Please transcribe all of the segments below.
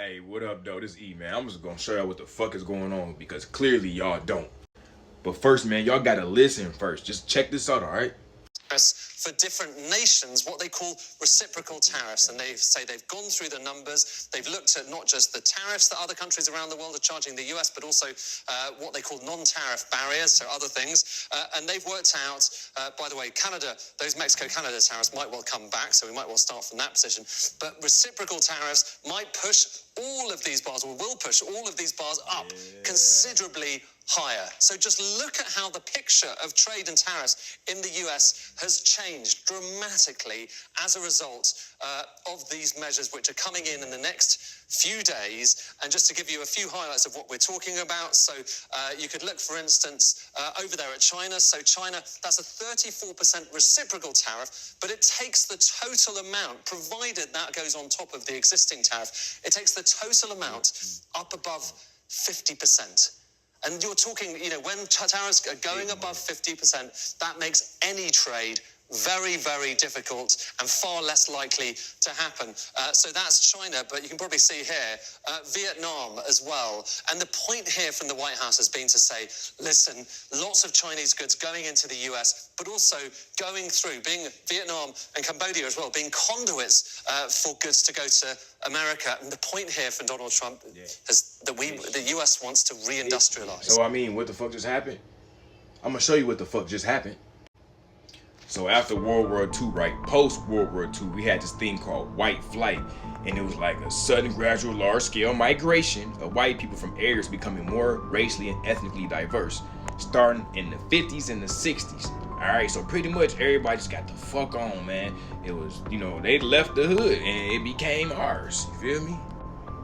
Hey, what up, though? This E, man. I'm just gonna show y'all what the fuck is going on because clearly y'all don't. But first, man, y'all gotta listen first. Just check this out, all right? For different nations, what they call reciprocal tariffs. And they say they've gone through the numbers. They've looked at not just the tariffs that other countries around the world are charging the US, but also what they call non-tariff barriers, so other things. And they've worked out, by the way, Canada, those Mexico-Canada tariffs might well come back, so we might well start from that position. But reciprocal tariffs might push all of these bars, or will push all of these bars up considerably higher. So just look at how the picture of trade and tariffs in the US has changed dramatically as a result of these measures which are coming in the next few days. And just to give you a few highlights of what we're talking about, so you could look, for instance, over there at China. So China, that's a 34% reciprocal tariff, but it takes the total amount, provided that goes on top of the existing tariff, it takes the total amount up above 50%. And you're talking, when tariffs are going above 50%, that makes any trade very, very difficult and far less likely to happen. So that's China, but you can probably see here, Vietnam as well. And the point here from the White House has been to say, listen, lots of Chinese goods going into the US, but also going through, being Vietnam and Cambodia as well, being conduits for goods to go to America. And the point here from Donald Trump is that the US wants to reindustrialize. So, what the fuck just happened? I'm gonna show you what the fuck just happened. So after World War II, right, post-World War II, we had this thing called white flight. And it was like a sudden, gradual, large-scale migration of white people from areas becoming more racially and ethnically diverse, starting in the 50s and the 60s. All right, so pretty much everybody just got the fuck on, man. It was, they left the hood and it became ours. You feel me?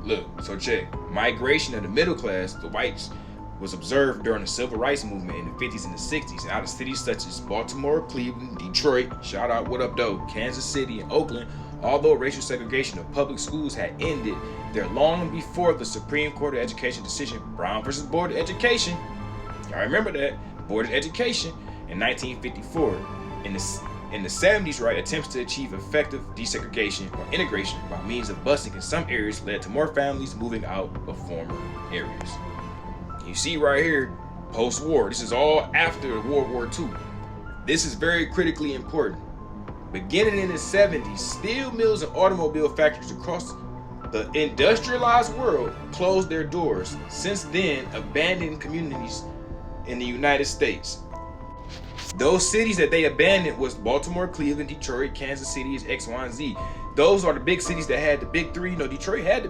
Look, so check. Migration of the middle class, the whites, was observed during the civil rights movement in the 50s and the 60s out of cities such as Baltimore, Cleveland, Detroit, shout out, what up though, Kansas City, and Oakland. Although racial segregation of public schools had ended there long before the Supreme Court of Education decision, Brown versus Board of Education, y'all remember that, Board of Education, in 1954. In the 70s, right, attempts to achieve effective desegregation or integration by means of busing in some areas led to more families moving out of former areas. You see right here, post-war, this is all after World War II. This is very critically important. Beginning in the 70s, steel mills and automobile factories across the industrialized world closed their doors. Since then, abandoned communities in the United States. Those cities that they abandoned was Baltimore, Cleveland, Detroit, Kansas City, X, Y, and Z. Those are the big cities that had the big three. Detroit had the